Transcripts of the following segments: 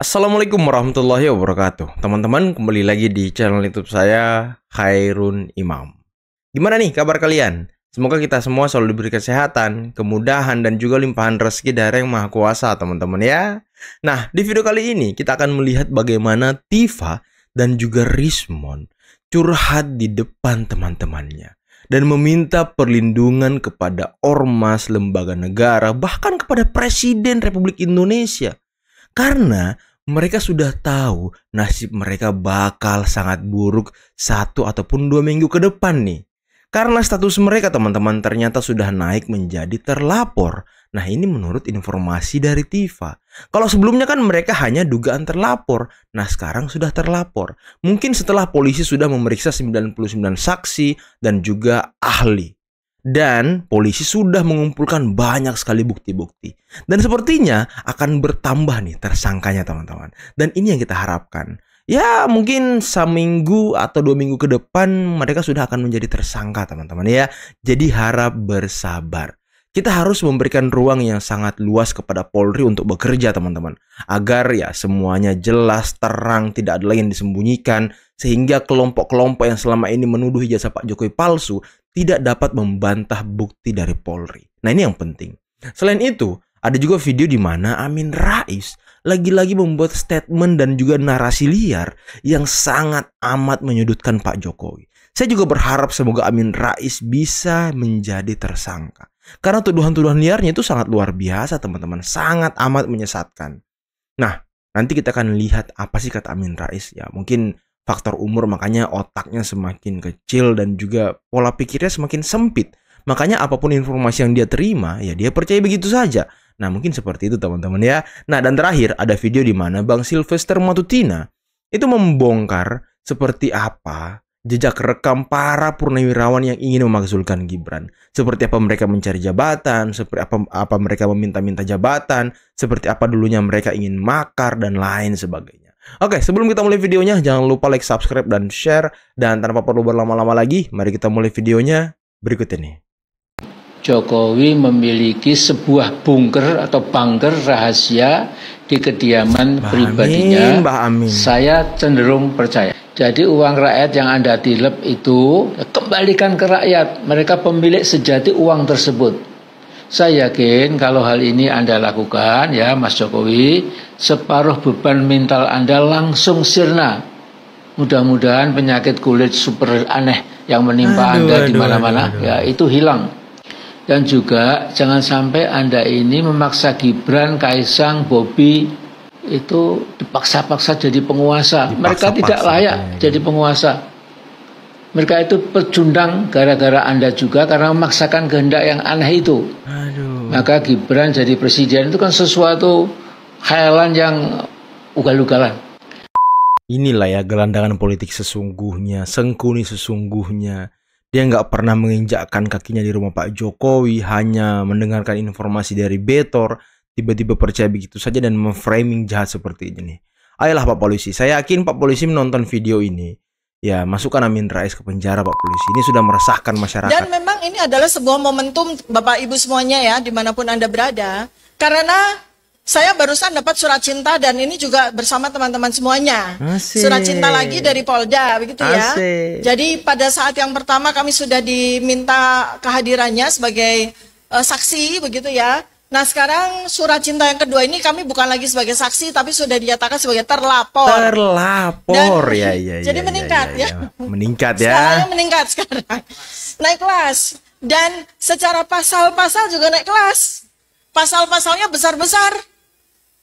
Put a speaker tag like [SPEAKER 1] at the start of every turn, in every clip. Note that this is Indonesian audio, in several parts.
[SPEAKER 1] Assalamualaikum warahmatullahi wabarakatuh. Teman-teman, kembali lagi di channel YouTube saya, Khairun Imam. Gimana nih kabar kalian? Semoga kita semua selalu diberi kesehatan, kemudahan, dan juga limpahan rezeki dari Yang Maha Kuasa, teman-teman ya. Nah, di video kali ini kita akan melihat bagaimana Tifa dan juga Rismon curhat di depan teman-temannya dan meminta perlindungan kepada ormas, lembaga negara, bahkan kepada Presiden Republik Indonesia. Karena mereka sudah tahu nasib mereka bakal sangat buruk 1 ataupun 2 minggu ke depan nih. Karena status mereka teman-teman ternyata sudah naik menjadi terlapor. Nah, ini menurut informasi dari Tifa. Kalau sebelumnya kan mereka hanya dugaan terlapor. Nah, sekarang sudah terlapor. Mungkin setelah polisi sudah memeriksa 99 saksi dan juga ahli. Dan polisi sudah mengumpulkan banyak sekali bukti-bukti. Dan sepertinya akan bertambah nih tersangkanya teman-teman. Dan ini yang kita harapkan. Ya mungkin seminggu atau 2 minggu ke depan mereka sudah akan menjadi tersangka teman-teman ya. Jadi harap bersabar. Kita harus memberikan ruang yang sangat luas kepada Polri untuk bekerja teman-teman. Agar ya semuanya jelas, terang, tidak ada lagi yang disembunyikan. Sehingga kelompok-kelompok yang selama ini menuduh ijazah Pak Jokowi palsu tidak dapat membantah bukti dari Polri. Nah, ini yang penting. Selain itu, ada juga video di mana Amin Rais lagi-lagi membuat statement dan juga narasi liar yang sangat amat menyudutkan Pak Jokowi. Saya juga berharap semoga Amin Rais bisa menjadi tersangka. Karena tuduhan-tuduhan liarnya itu sangat luar biasa, teman-teman. Sangat amat menyesatkan. Nah, nanti kita akan lihat apa sih kata Amin Rais. Ya, mungkin faktor umur makanya otaknya semakin kecil dan juga pola pikirnya semakin sempit. Makanya apapun informasi yang dia terima, ya dia percaya begitu saja. Nah, mungkin seperti itu teman-teman ya. Nah, dan terakhir ada video di mana Bang Sylvester Matutina itu membongkar seperti apa jejak rekam para purnawirawan yang ingin memakzulkan Gibran. Seperti apa mereka mencari jabatan, seperti apa mereka meminta-minta jabatan, seperti apa dulunya mereka ingin makar dan lain sebagainya. Oke, sebelum kita mulai videonya, jangan lupa like, subscribe, dan share. Dan tanpa perlu berlama-lama lagi, mari kita mulai videonya berikut ini.
[SPEAKER 2] Jokowi memiliki sebuah bunker atau bunker rahasia di kediaman pribadinya.
[SPEAKER 1] Mbah Amin.
[SPEAKER 2] Saya cenderung percaya. Jadi uang rakyat yang Anda tilep itu kembalikan ke rakyat. Mereka pemilik sejati uang tersebut. Saya yakin kalau hal ini Anda lakukan ya Mas Jokowi, separuh beban mental Anda langsung sirna. Mudah-mudahan penyakit kulit super aneh yang menimpa Anda di mana-mana ya itu hilang. Dan juga jangan sampai Anda ini memaksa Gibran, Kaisang, Bobi itu dipaksa-paksa jadi penguasa. Mereka tidak layak jadi penguasa. Mereka itu pecundang gara-gara Anda juga karena memaksakan kehendak yang aneh itu. Maka Gibran jadi presiden itu kan sesuatu khayalan yang ugal-ugalan.
[SPEAKER 1] Inilah ya gelandangan politik sesungguhnya, Sengkuni sesungguhnya. Dia nggak pernah menginjakkan kakinya di rumah Pak Jokowi, hanya mendengarkan informasi dari Betor, tiba-tiba percaya begitu saja dan memframing jahat seperti ini. Ayolah Pak Polisi, saya yakin Pak Polisi menonton video ini. Ya, masukkan Amin Rais ke penjara Pak Polisi. Ini sudah meresahkan masyarakat.
[SPEAKER 3] Dan memang ini adalah sebuah momentum Bapak Ibu semuanya ya, dimanapun Anda berada. Karena saya barusan dapat surat cinta dan ini juga bersama teman-teman semuanya.
[SPEAKER 1] Asik.
[SPEAKER 3] Surat cinta lagi dari Polda, begitu ya.
[SPEAKER 1] Asik.
[SPEAKER 3] Jadi pada saat yang pertama kami sudah diminta kehadirannya sebagai saksi, begitu ya. Nah sekarang surat cinta yang kedua ini kami bukan lagi sebagai saksi tapi sudah dinyatakan sebagai terlapor.
[SPEAKER 1] Terlapor ya.
[SPEAKER 3] Jadi meningkat ya.
[SPEAKER 1] Meningkat ya.
[SPEAKER 3] Skalanya meningkat sekarang. Naik kelas. Dan secara pasal-pasal juga naik kelas. Pasal-pasalnya besar-besar.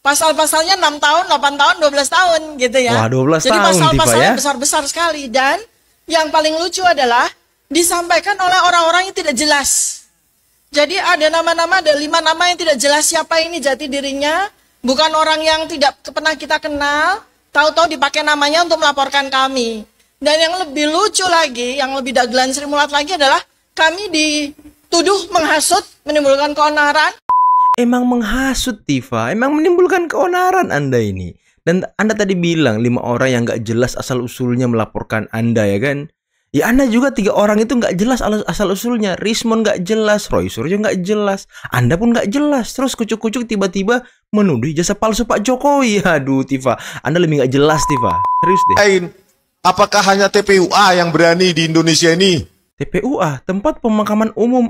[SPEAKER 3] Pasal-pasalnya 6 tahun, 8 tahun, 12 tahun gitu ya.
[SPEAKER 1] Wah 12
[SPEAKER 3] Jadi
[SPEAKER 1] tahun
[SPEAKER 3] pasal-pasalnya
[SPEAKER 1] ya?
[SPEAKER 3] besar-besar sekali. Dan yang paling lucu adalah disampaikan oleh orang-orang yang tidak jelas. Jadi ada nama-nama, ada 5 nama yang tidak jelas siapa ini jati dirinya. Bukan orang yang tidak pernah kita kenal. Tahu-tahu dipakai namanya untuk melaporkan kami. Dan yang lebih lucu lagi, yang lebih dagelan Sri Mulat lagi adalah kami dituduh menghasut, menimbulkan keonaran.
[SPEAKER 1] Emang menghasut Tifa, emang menimbulkan keonaran Anda ini. Dan Anda tadi bilang 5 orang yang gak jelas asal-usulnya melaporkan Anda ya kan. Ya Anda juga 3 orang itu nggak jelas asal-usulnya. Rismon nggak jelas, Roy Suryo nggak jelas, Anda pun nggak jelas. Terus kucuk-kucuk tiba-tiba menuduh ijazah palsu Pak Jokowi. Aduh, Tifa, Anda lebih nggak jelas, Tifa. Serius deh.
[SPEAKER 4] Apakah hanya TPUA yang berani di Indonesia ini?
[SPEAKER 1] TPUA, tempat pemakaman umum.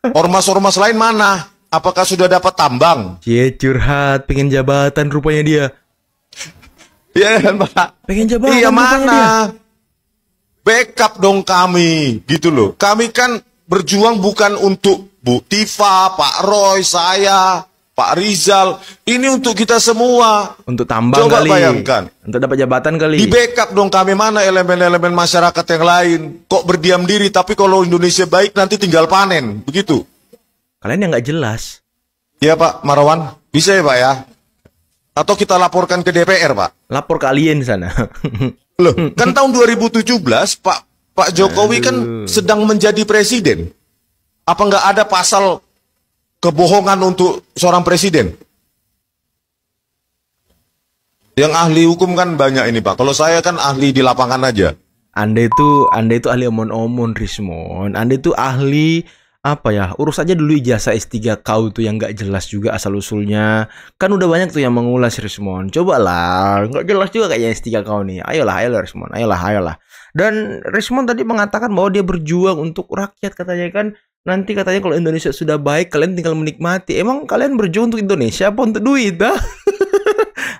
[SPEAKER 4] Ormas-ormas lain mana? Apakah sudah dapat tambang?
[SPEAKER 1] Cie, curhat, pengen jabatan rupanya dia.
[SPEAKER 4] Iya kan, Pak?
[SPEAKER 1] Pengen jabatan.
[SPEAKER 4] Iya, mana? Backup dong kami, gitu loh. Kami kan berjuang bukan untuk Bu Tifa, Pak Roy, saya, Pak Rizal. Ini untuk kita semua.
[SPEAKER 1] Untuk tambang.
[SPEAKER 4] Coba
[SPEAKER 1] kali.
[SPEAKER 4] Bayangkan.
[SPEAKER 1] Untuk dapat jabatan kali.
[SPEAKER 4] Di backup dong kami, mana elemen-elemen masyarakat yang lain. Kok berdiam diri, tapi kalau Indonesia baik nanti tinggal panen. Begitu.
[SPEAKER 1] Kalian yang nggak jelas.
[SPEAKER 4] Iya Pak Marwan, bisa ya Pak ya? Atau kita laporkan ke DPR Pak?
[SPEAKER 1] Lapor ke alien sana.
[SPEAKER 4] Loh, kan tahun 2017 Pak Jokowi kan sedang menjadi presiden. Apa nggak ada pasal kebohongan untuk seorang presiden? Yang ahli hukum kan banyak ini Pak. Kalau saya kan ahli di lapangan aja.
[SPEAKER 1] Anda itu ahli omon-omon, Rismon. Anda itu ahli apa ya? Urus aja dulu ijazah S3 kau tuh yang nggak jelas juga asal usulnya. Kan udah banyak tuh yang mengulas, Rismon. Cobalah, nggak jelas juga kayaknya S3 kau nih. Ayolah Rismon, ayolah. Dan Rismon tadi mengatakan bahwa dia berjuang untuk rakyat katanya kan. Nanti katanya kalau Indonesia sudah baik, kalian tinggal menikmati. Emang kalian berjuang untuk Indonesia apa untuk duit,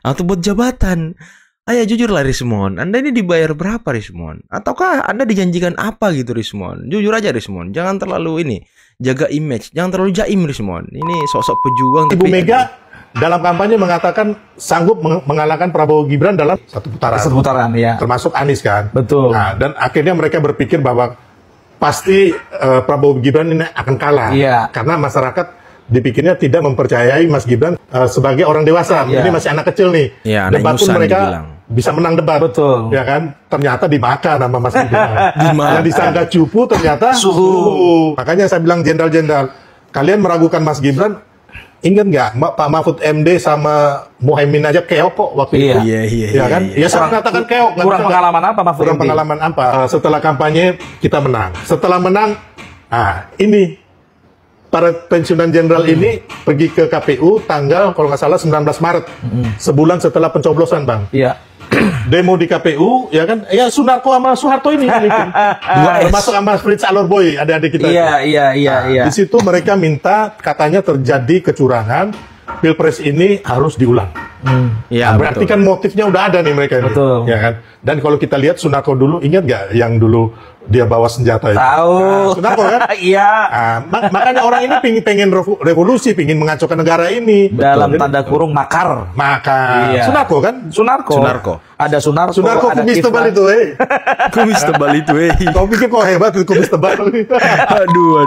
[SPEAKER 1] atau buat jabatan? Ayo jujurlah Rismon, Anda ini dibayar berapa Rismon? Ataukah Anda dijanjikan apa gitu Rismon? Jujur aja Rismon, jangan terlalu ini, jaga image, jangan terlalu jaim Rismon. Ini sosok pejuang.
[SPEAKER 5] Ibu Mega dalam kampanye mengatakan sanggup mengalahkan Prabowo Gibran dalam satu putaran ya. Termasuk Anies kan.
[SPEAKER 6] Betul.
[SPEAKER 5] Nah, dan akhirnya mereka berpikir bahwa pasti Prabowo Gibran ini akan kalah.
[SPEAKER 6] Iya.
[SPEAKER 5] Karena masyarakat dipikirnya tidak mempercayai Mas Gibran sebagai orang dewasa.
[SPEAKER 6] Iya.
[SPEAKER 5] Ini masih anak kecil nih.
[SPEAKER 1] Iya,
[SPEAKER 5] debat pun mereka
[SPEAKER 1] dibilang
[SPEAKER 5] bisa menang debat.
[SPEAKER 6] Betul.
[SPEAKER 5] Ya kan? Ternyata dimakan sama Mas Gibran.
[SPEAKER 1] Dimakan.
[SPEAKER 5] Yang disangka cupu ternyata suhu. Makanya saya bilang jenderal-jenderal, kalian meragukan Mas Gibran. Ingat nggak Pak Mahfud MD sama Muhaimin aja keok kok waktu itu?
[SPEAKER 1] Iya.
[SPEAKER 5] Ya kan? Ya saya katakan keok.
[SPEAKER 6] Kurang pengalaman apa Mahfud
[SPEAKER 5] Kurang
[SPEAKER 6] MD?
[SPEAKER 5] pengalaman apa? Setelah kampanye kita menang. Setelah menang, ini para pensiunan jenderal ini pergi ke KPU tanggal kalau nggak salah 19 Maret. Sebulan setelah pencoblosan, Bang.
[SPEAKER 6] Iya.
[SPEAKER 5] Demo di KPU, ya kan? Ya Sunarko sama Soeharto ini. Termasuk sama Fritz Alorboy, adik-adik kita.
[SPEAKER 6] Iya.
[SPEAKER 5] Di situ mereka minta katanya terjadi kecurangan, Pilpres ini harus diulang.
[SPEAKER 1] Iya,
[SPEAKER 5] Berarti
[SPEAKER 1] betul.
[SPEAKER 5] kan motifnya udah ada nih mereka ini.
[SPEAKER 6] Betul.
[SPEAKER 5] Ya kan? Dan kalau kita lihat Sunarko dulu, ingat nggak yang dulu dia bawa senjata itu?
[SPEAKER 6] Tahu.
[SPEAKER 5] Sunarko kan?
[SPEAKER 6] Iya.
[SPEAKER 5] Makanya orang ini pengen revolusi, pengen mengacaukan negara ini.
[SPEAKER 6] Dalam
[SPEAKER 5] Betul.
[SPEAKER 6] tanda kurung makar.
[SPEAKER 5] Maka
[SPEAKER 6] Iya.
[SPEAKER 5] Sunarko kan?
[SPEAKER 6] Sunarko. Ada Sunarko.
[SPEAKER 5] Sunarko
[SPEAKER 6] ada
[SPEAKER 5] kumis
[SPEAKER 6] Kiflan.
[SPEAKER 5] tebal itu,
[SPEAKER 1] Kumis tebal itu,
[SPEAKER 5] Kau pikir kok hebat itu kumis tebal?
[SPEAKER 1] Aduh.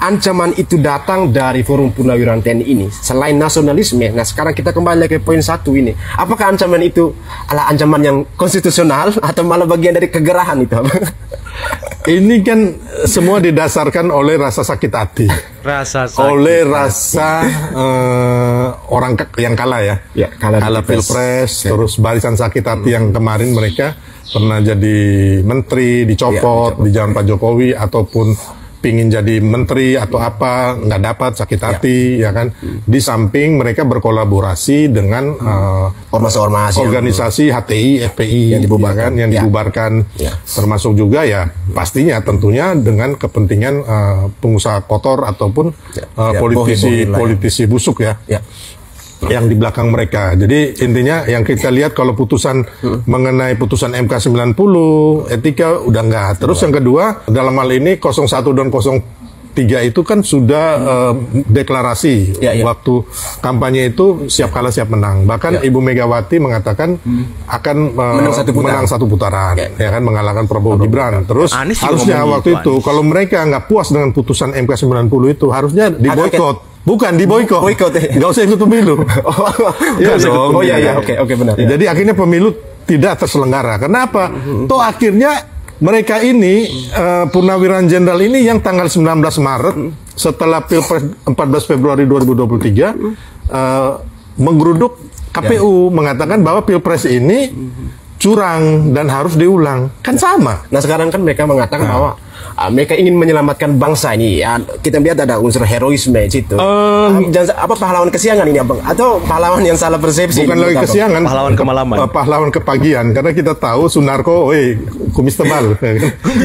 [SPEAKER 7] Ancaman itu datang dari Forum Purnawirawan TNI ini. Selain nasionalisme, nah sekarang kita kembali ke poin 1 ini. Apakah ancaman itu adalah ancaman yang konstitusional atau malah bagian dari kegerahan itu?
[SPEAKER 5] Ini kan semua didasarkan oleh rasa sakit hati. Oleh rasa orang yang kalah ya.
[SPEAKER 7] Ya, kalah
[SPEAKER 5] Pilpres, terus barisan sakit hati yang kemarin mereka pernah jadi menteri, dicopot di zaman Pak Jokowi, ataupun pingin jadi menteri atau apa, nggak dapat, sakit hati, ya kan. Di samping mereka berkolaborasi dengan
[SPEAKER 7] Ormas-ormas
[SPEAKER 5] organisasi HTI, FPI
[SPEAKER 7] yang dibubarkan,
[SPEAKER 5] yang dibubarkan, termasuk juga ya pastinya tentunya dengan kepentingan pengusaha kotor ataupun politisi busuk ya. Yang di belakang mereka. Jadi intinya yang kita lihat kalau putusan mengenai putusan MK 90 etika udah nggak. Terus yang kedua dalam hal ini 01 dan 03 itu kan sudah deklarasi waktu kampanye itu siap kalah siap menang. Bahkan Ibu Megawati mengatakan akan menang satu putaran, ya kan, mengalahkan Prabowo Gibran. Terus harusnya waktu itu kalau mereka nggak puas dengan putusan MK 90 itu harusnya diboikot. Bukan diboikot. Nggak usah ikut pemilu.
[SPEAKER 7] Iya dong. Oh iya, oke benar.
[SPEAKER 5] Jadi akhirnya pemilu tidak terselenggara. Kenapa? Toh akhirnya mereka ini Purnawirawan Jenderal ini yang tanggal 19 Maret setelah Pilpres 14 Februari 2023 menggeruduk KPU mengatakan bahwa Pilpres ini curang dan harus diulang. Kan sama.
[SPEAKER 7] Nah sekarang kan mereka mengatakan bahwa mereka ingin menyelamatkan bangsa ini. Ya, kita lihat ada unsur heroisme di situ. Apa pahlawan kesiangan ini abang? Atau pahlawan yang salah persepsi?
[SPEAKER 5] Bukan lagi kesiangan.
[SPEAKER 1] Pahlawan kemalaman.
[SPEAKER 5] Pahlawan kepagian. Karena kita tahu Sunarko, kumis tebal.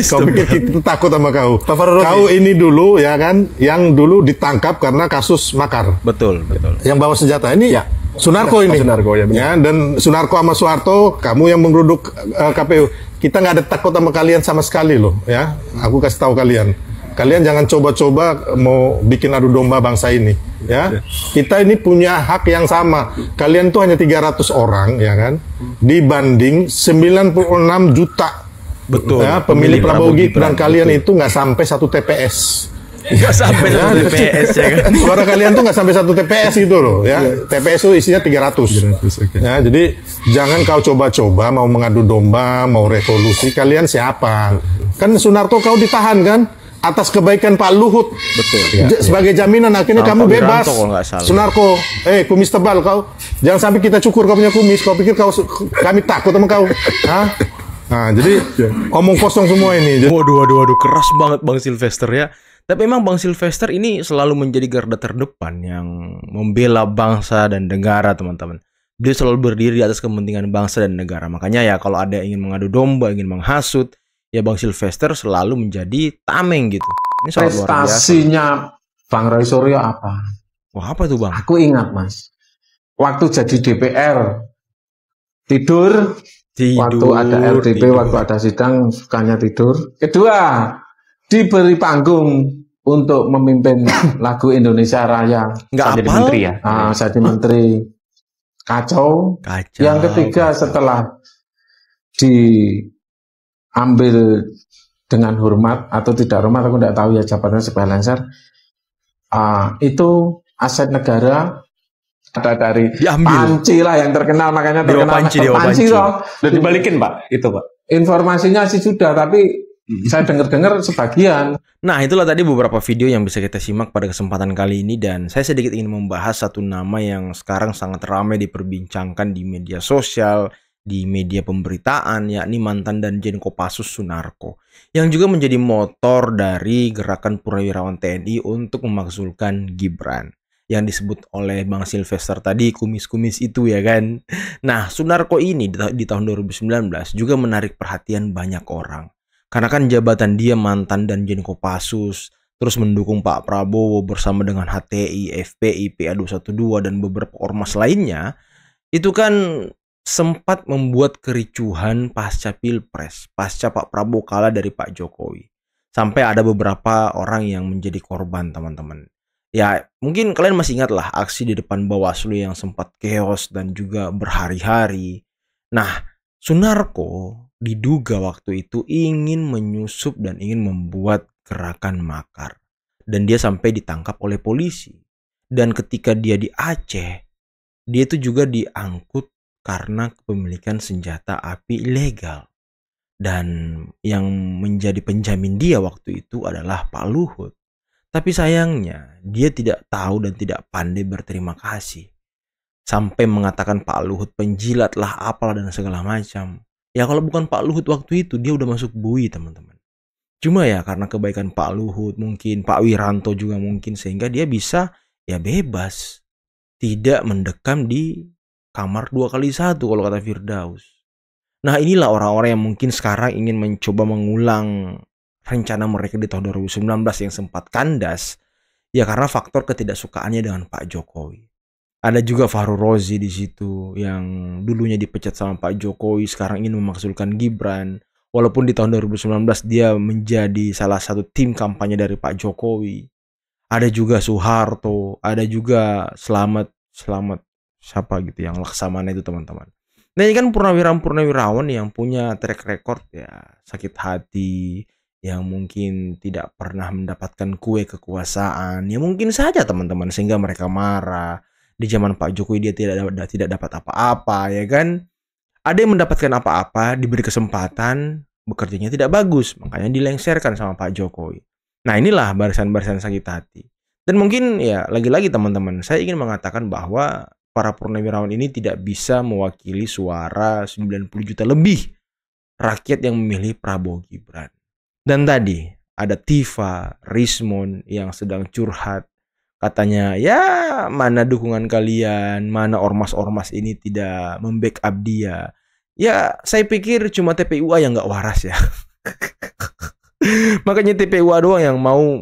[SPEAKER 5] Kau pikir kita takut sama kau? Kau ini dulu ya kan, yang dulu ditangkap karena kasus makar.
[SPEAKER 1] Betul.
[SPEAKER 5] Yang bawa senjata ini Sunarko ini.
[SPEAKER 7] Sunarko ya, benar.
[SPEAKER 5] Dan Sunarko sama Soeharto, kamu yang menggeruduk KPU. Kita nggak ada takut sama kalian sama sekali loh, ya. Aku kasih tahu kalian. Kalian jangan coba-coba mau bikin adu domba bangsa ini, ya. Kita ini punya hak yang sama. Kalian tuh hanya 300 orang, ya kan? Dibanding 96 juta.
[SPEAKER 1] Betul.
[SPEAKER 5] Ya, pemilih Prabowo Gibran, kalian itu nggak sampai 1 TPS.
[SPEAKER 1] Nggak sampai 1 TPS ya kan.
[SPEAKER 5] Suara kalian tuh nggak sampai 1 TPS gitu loh ya. TPS itu isinya 300. Ya, jadi jangan kau coba-coba mau mengadu domba, mau revolusi. Kalian siapa? Kan Sunarto kau ditahan kan atas kebaikan Pak Luhut.
[SPEAKER 1] Betul.
[SPEAKER 5] Sebagai jaminan akhirnya kamu bebas.
[SPEAKER 1] Sunarko,
[SPEAKER 5] kumis tebal kau. Jangan sampai kita cukur kau punya kumis. Kau pikir kami takut sama kau? Hah? Nah, jadi omong kosong semua ini.
[SPEAKER 1] Waduh, keras banget Bang Sylvester ya. Tapi memang Bang Sylvester ini selalu menjadi garda terdepan yang membela bangsa dan negara, teman-teman. Dia selalu berdiri di atas kepentingan bangsa dan negara. Makanya ya kalau ada yang ingin mengadu domba, ingin menghasut, ya Bang Sylvester selalu menjadi tameng gitu. Ini soal luar biasa.
[SPEAKER 8] Prestasinya Bang Roy Suryo apa?
[SPEAKER 1] Wah, apa tuh Bang?
[SPEAKER 8] Aku ingat Mas, waktu jadi DPR tidur. Waktu ada RDP, waktu ada sidang sukanya tidur. Kedua, diberi panggung untuk memimpin lagu Indonesia Raya.
[SPEAKER 1] Nggak
[SPEAKER 8] jadi menteri ya. Jadi menteri. Kacau. Yang ketiga setelah diambil dengan hormat atau tidak hormat, aku tidak tahu ya jabatannya sebagai Lancer. Itu aset negara. Ada dari Panci lah yang terkenal, makanya terkenal Panci toh. Udah dibalikin Pak, itu Pak. Informasinya sih sudah, tapi saya dengar-dengar sebagian.
[SPEAKER 1] Nah, itulah tadi beberapa video yang bisa kita simak pada kesempatan kali ini, dan saya sedikit ingin membahas satu nama yang sekarang sangat ramai diperbincangkan di media sosial, di media pemberitaan, yakni mantan Danjen Kopassus Sunarko, yang juga menjadi motor dari gerakan Purnawirawan TNI untuk memakzulkan Gibran, yang disebut oleh Bang Sylvester tadi kumis-kumis itu ya kan. Nah, Sunarko ini di tahun 2019 juga menarik perhatian banyak orang. Karena kan jabatan dia mantan Danjen Kopassus, terus mendukung Pak Prabowo bersama dengan HTI, FPI, PA212 dan beberapa ormas lainnya, itu kan sempat membuat kericuhan pasca Pilpres, pasca Pak Prabowo kalah dari Pak Jokowi. Sampai ada beberapa orang yang menjadi korban, teman-teman. Ya, mungkin kalian masih ingat lah aksi di depan Bawaslu yang sempat chaos dan juga berhari-hari. Nah, Sunarko diduga waktu itu ingin menyusup dan ingin membuat gerakan makar. Dan dia sampai ditangkap oleh polisi. Dan ketika dia di Aceh, dia itu juga diangkut karena kepemilikan senjata api ilegal. Dan yang menjadi penjamin dia waktu itu adalah Pak Luhut. Tapi sayangnya dia tidak tahu dan tidak pandai berterima kasih. Sampai mengatakan Pak Luhut penjilat lah apalah dan segala macam. Ya kalau bukan Pak Luhut waktu itu dia udah masuk bui, teman-teman. Cuma ya karena kebaikan Pak Luhut, mungkin Pak Wiranto juga mungkin, sehingga dia bisa ya bebas. Tidak mendekam di kamar 2x1 kalau kata Firdaus. Nah, inilah orang-orang yang mungkin sekarang ingin mencoba mengulang rencana mereka di tahun 2019 yang sempat kandas, ya karena faktor ketidaksukaannya dengan Pak Jokowi. Ada juga Fahru Rozi di situ yang dulunya dipecat sama Pak Jokowi, sekarang ingin memakzulkan Gibran. Walaupun di tahun 2019 dia menjadi salah satu tim kampanye dari Pak Jokowi. Ada juga Soeharto, ada juga Selamat siapa gitu yang Laksamana itu, teman-teman. Nah, ini kan purnawirawan yang punya track record ya sakit hati, yang mungkin tidak pernah mendapatkan kue kekuasaan, ya mungkin saja teman-teman, sehingga mereka marah. Di zaman Pak Jokowi dia tidak dapat apa-apa, ya kan? Ada yang mendapatkan apa-apa, diberi kesempatan, bekerjanya tidak bagus, makanya dilengsarkan sama Pak Jokowi. Nah, inilah barisan-barisan sakit hati. Dan mungkin ya lagi-lagi teman-teman, saya ingin mengatakan bahwa para purnawirawan ini tidak bisa mewakili suara 90 juta lebih rakyat yang memilih Prabowo Gibran. Dan tadi ada Tifa, Rismon yang sedang curhat. Katanya, ya mana dukungan kalian, mana ormas-ormas ini tidak membackup dia. Ya saya pikir cuma TPUA yang nggak waras ya. Makanya TPUA doang yang mau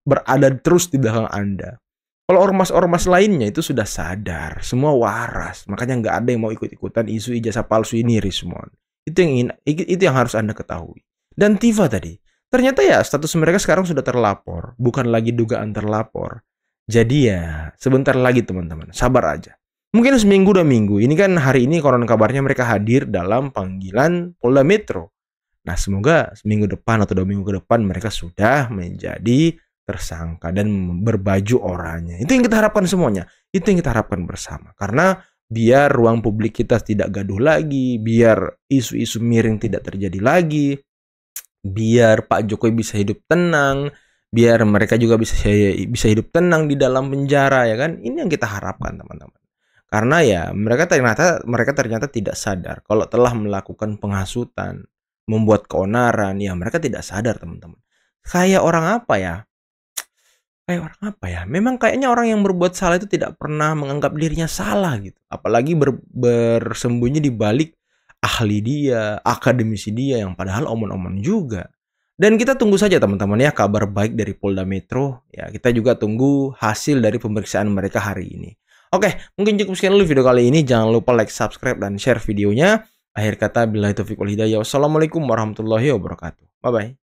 [SPEAKER 1] berada terus di belakang Anda. Kalau ormas-ormas lainnya itu sudah sadar, semua waras. Makanya nggak ada yang mau ikut-ikutan isu ijazah palsu ini, Rismon. Itu yang harus Anda ketahui. Dan Tifa tadi, ternyata ya status mereka sekarang sudah terlapor, bukan lagi dugaan terlapor. Jadi ya sebentar lagi teman-teman, sabar aja. Mungkin seminggu 2 minggu. Ini kan hari ini konon kabarnya mereka hadir dalam panggilan Polda Metro. Nah semoga seminggu depan atau 2 minggu ke depan mereka sudah menjadi tersangka dan berbaju oranye. Itu yang kita harapkan semuanya. Itu yang kita harapkan bersama. Karena biar ruang publik kita tidak gaduh lagi, biar isu-isu miring tidak terjadi lagi, biar Pak Jokowi bisa hidup tenang, biar mereka juga bisa hidup tenang di dalam penjara, ya kan? Ini yang kita harapkan teman-teman. Karena ya mereka ternyata tidak sadar kalau telah melakukan penghasutan, membuat keonaran, ya mereka tidak sadar teman-teman. Kayak orang apa ya? Memang kayaknya orang yang berbuat salah itu tidak pernah menganggap dirinya salah gitu. Apalagi bersembunyi di balik ahli dia, akademisi dia yang padahal omon-omon juga. Dan kita tunggu saja teman-teman ya kabar baik dari Polda Metro. Ya, kita juga tunggu hasil dari pemeriksaan mereka hari ini. Oke, mungkin cukup sekian dulu video kali ini. Jangan lupa like, subscribe, dan share videonya. Akhir kata, billahi taufiq wal hidayah. Wassalamualaikum warahmatullahi wabarakatuh. Bye-bye.